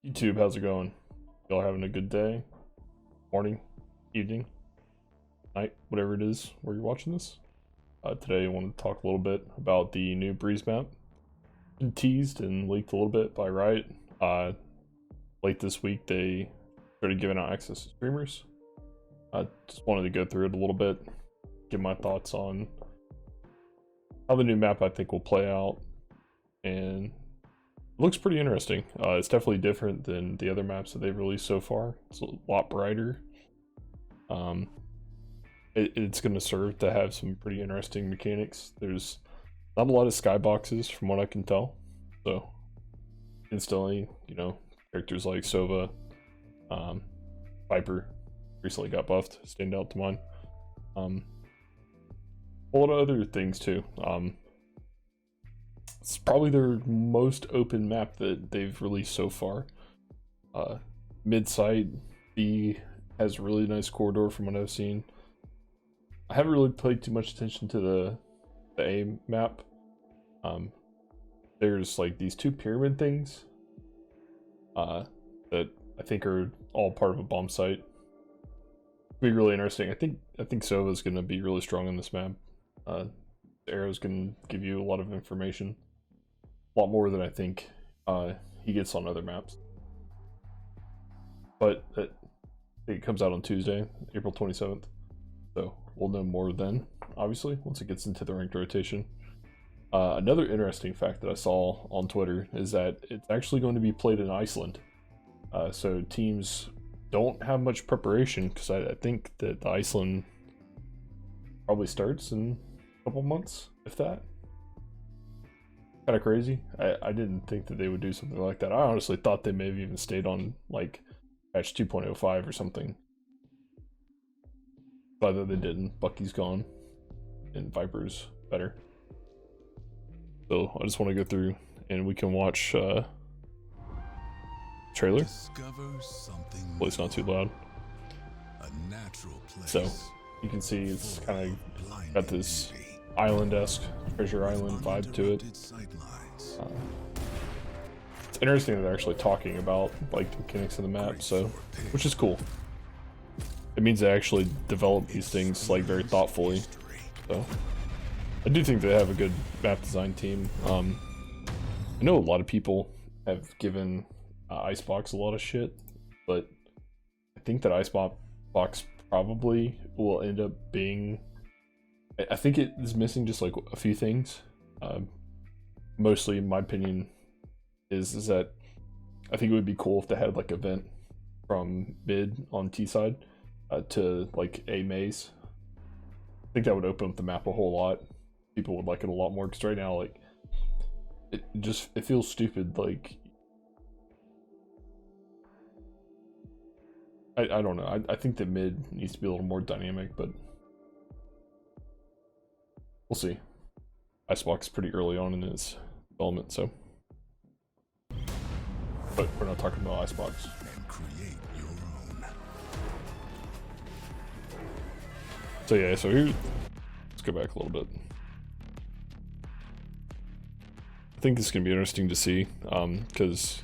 YouTube, how's it going? Y'all having a good day, morning, evening, night, whatever it is where you're watching this? Today I want to talk a little bit about the new Breeze map. Been teased and leaked a little bit by Riot. Late this week they started giving out access to streamers. I just wanted to go through it a little bit, give my thoughts on how the new map I think will play out, and it looks pretty interesting. It's definitely different than the other maps that they've released so far. It's a lot brighter. It's going to serve to have some pretty interesting mechanics. There's not a lot of skyboxes from what I can tell. So instantly, characters like Sova, Viper recently got buffed, stand out to mind. A lot of other things too. It's probably their most open map that they've released so far. Mid-site B has a really nice corridor from what I've seen. I haven't really paid too much attention to the A map. There's like these two pyramid things that I think are all part of a bomb site. It'll be really interesting. I think Sova's gonna be really strong in this map. The arrows can give you a lot of information. A lot more than I think he gets on other maps. But it comes out on Tuesday, April 27th. So we'll know more then, obviously, once it gets into the ranked rotation. Another interesting fact that I saw on Twitter is that it's actually going to be played in Iceland. So teams don't have much preparation, because I think that the Iceland probably starts in a couple months, if that. Kind of crazy. I didn't think that they would do something like that. I honestly thought they may have even stayed on like patch 2.05 or something. But they didn't. Bucky's gone and Viper's better. So I just want to go through and we can watch trailer. Well, it's not too loud. So you can see it's kind of got this island-esque treasure island vibe to it. It's interesting that they're actually talking about like the mechanics of the map, so which is cool. It means they actually develop these things like very thoughtfully. So I do think they have a good map design team. I know a lot of people have given Icebox a lot of shit, but I think that Icebox probably will end up being, I think it is missing just like a few things. Mostly, in my opinion, is that I think it would be cool if they had like a vent from mid on T side to like a maze. I think that would open up the map a whole lot. People would like it a lot more, because right now, like, it feels stupid. Like, I don't know. I think that mid needs to be a little more dynamic, but we'll see. Icebox is pretty early on in its development, so. But we're not talking about Icebox. And create your own. So yeah, so here, let's go back a little bit. I think this is gonna be interesting to see, because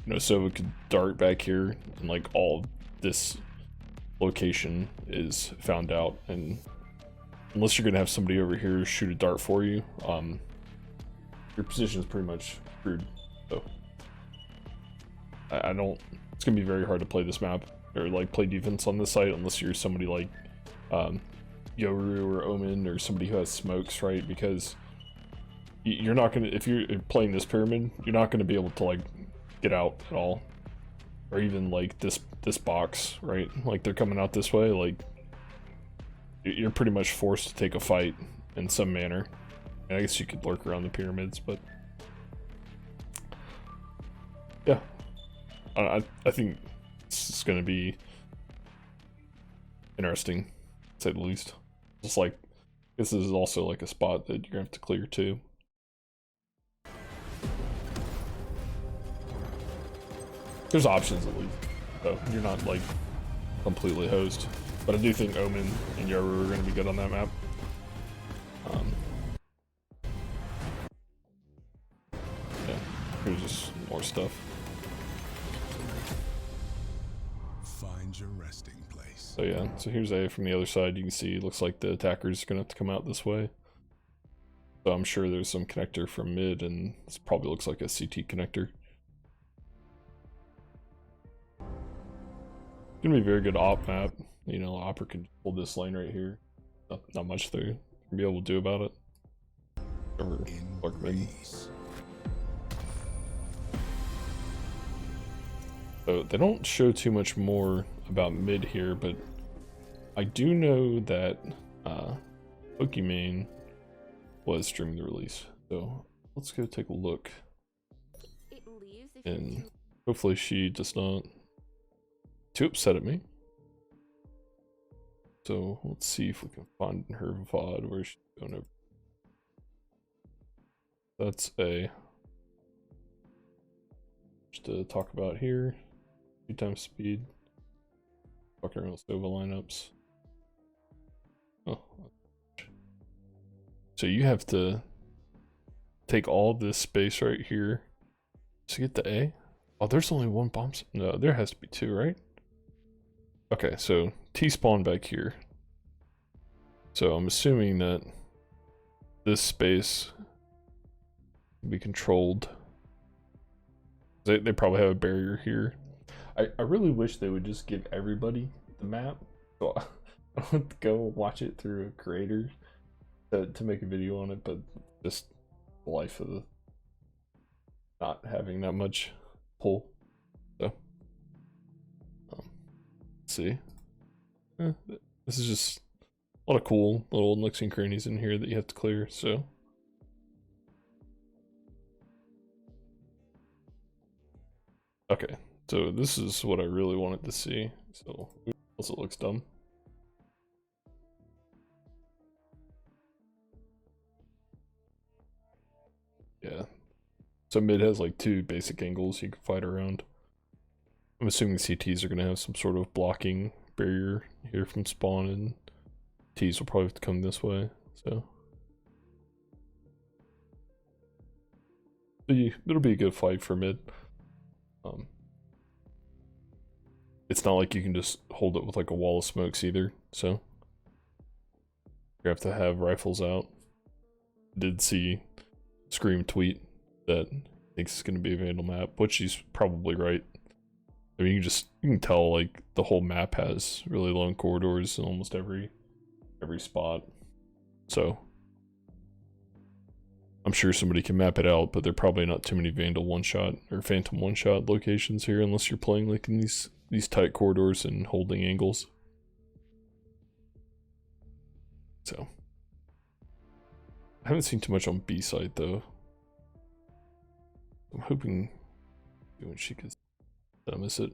Sova could dart back here, and like all this location is found out, and unless you're gonna have somebody over here shoot a dart for you, your position is pretty much screwed. So I don't. It's gonna be very hard to play this map or like play defense on this site unless you're somebody like Yoru or Omen or somebody who has smokes, right? Because you're not gonna, if you're playing this pyramid, you're not gonna be able to like get out at all, or even like this box, right? Like they're coming out this way, like you're pretty much forced to take a fight in some manner. And I guess you could lurk around the pyramids, but yeah, I think this is going to be interesting, to say the least. Just like, this is also like a spot that you're going to have to clear too. There's options at least, so you're not like completely hosed. But I do think Omen and Yoru are going to be good on that map. Yeah, here's just more stuff. stuff. Find your resting place. So yeah, so here's A from the other side. You can see it looks like the attacker's gonna have to come out this way. So I'm sure there's some connector from mid, and this probably looks like a CT connector. Gonna be a very good op map. You know, Opera can hold this lane right here. Not much they're gonna be able to do about it. Or Clark mid. So they don't show too much more about mid here, but I do know that Pokimane was streaming the release. So let's go take a look. And hopefully she does not too upset at me. So let's see if we can find her VOD where she's going over. That's a just to talk about here. 2 times speed. Fucking around with Sova lineups. Oh. So you have to take all this space right here to get the A. Oh, there's only 1 bomb. No, there has to be 2, right? Okay, so T spawn back here. So I'm assuming that this space can be controlled. They probably have a barrier here. I really wish they would just give everybody the map. So I don't go watch it through a creator to make a video on it, but just the life of the not having that much pull. So let's see. This is just a lot of cool little nooks and crannies in here that you have to clear. So okay, so this is what I really wanted to see. So also it looks dumb. Yeah. So mid has like 2 basic angles you can fight around. I'm assuming CTs are gonna have some sort of blocking barrier here from spawn, and Ts will probably have to come this way. So it'll be a good fight for mid. It's not like you can just hold it with like a wall of smokes either, so you have to have rifles out. Did see Scream tweet that thinks it's going to be a Vandal map, which she's probably right. I mean, you can tell like the whole map has really long corridors in almost every spot, so I'm sure somebody can map it out, but there are probably not too many Vandal one-shot or Phantom one-shot locations here unless you're playing like in these tight corridors and holding angles. So I haven't seen too much on B side though. I'm hoping when she could. Did I miss it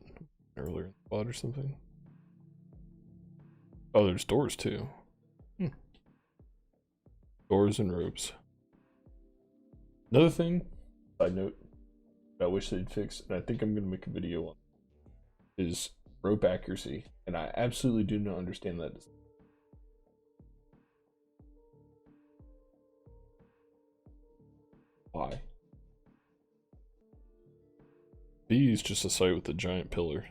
earlier in the spot or something? Oh, there's doors too. Doors and ropes. Another thing, side note, I wish they'd fix, and I think I'm gonna make a video on, is rope accuracy, and I absolutely do not understand that. Why? B is just a site with a giant pillar.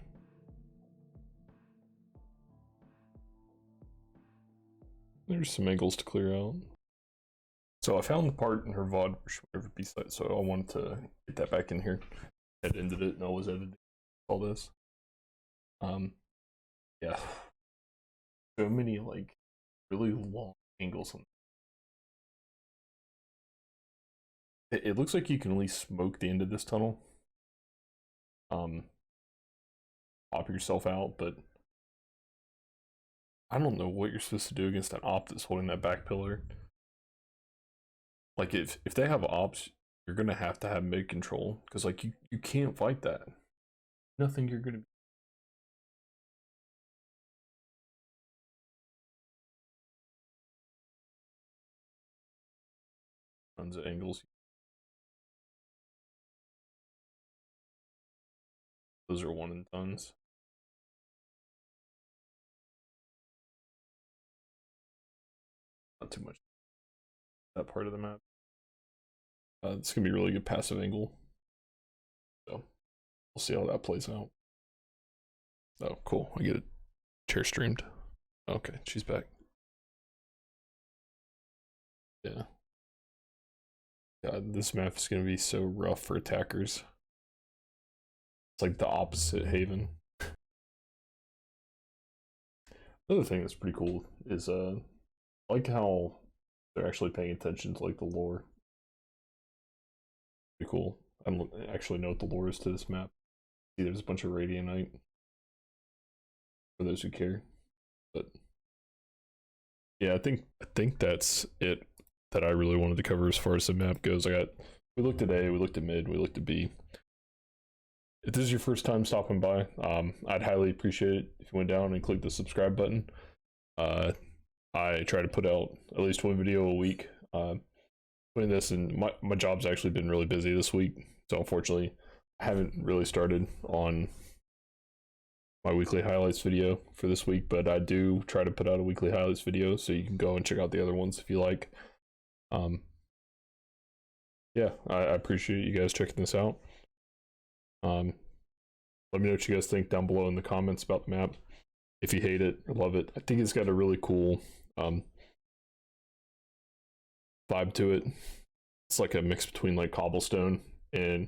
There's some angles to clear out. So I found the part in her VOD where she went over B site, so I wanted to get that back in here. I had ended it and I was editing all this. Yeah. So many like really long angles on it looks like you can at least smoke the end of this tunnel. Pop yourself out, but I don't know what you're supposed to do against an op that's holding that back pillar. Like if they have ops, you're gonna have to have mid control, because like you can't fight that. Nothing you're gonna. Tons of angles. Those are 1 in tons. Not too much. That part of the map. It's gonna be a really good passive angle. So we'll see how that plays out. Oh, cool. I get it. Chair streamed. Okay, she's back. Yeah. God, this map is gonna be so rough for attackers. It's like the opposite Haven. Another thing that's pretty cool is I like how they're actually paying attention to like the lore. Pretty cool. I don't actually know what the lore is to this map. See, there's a bunch of Radianite for those who care. But yeah, I think that's it that I really wanted to cover as far as the map goes. We looked at A, we looked at mid, we looked at B. If this is your first time stopping by, I'd highly appreciate it if you went down and clicked the subscribe button. I try to put out at least one video a week. Putting this in, my job's actually been really busy this week, so unfortunately I haven't really started on my weekly highlights video for this week, but I do try to put out a weekly highlights video, so you can go and check out the other ones if you like. Yeah, I appreciate you guys checking this out. Let me know what you guys think down below in the comments about the map. If you hate it or love it, I think it's got a really cool vibe to it. It's like a mix between like Cobblestone and,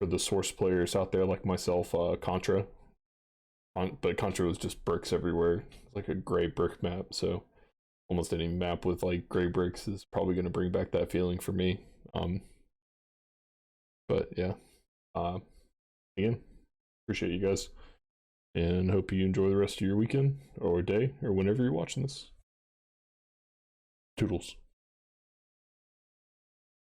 for the Source players out there like myself, Contra. But Contra was just bricks everywhere. It's like a gray brick map, so almost any map with like gray bricks is probably going to bring back that feeling for me. But yeah, again, appreciate you guys, and hope you enjoy the rest of your weekend or day or whenever you're watching this. Toodles.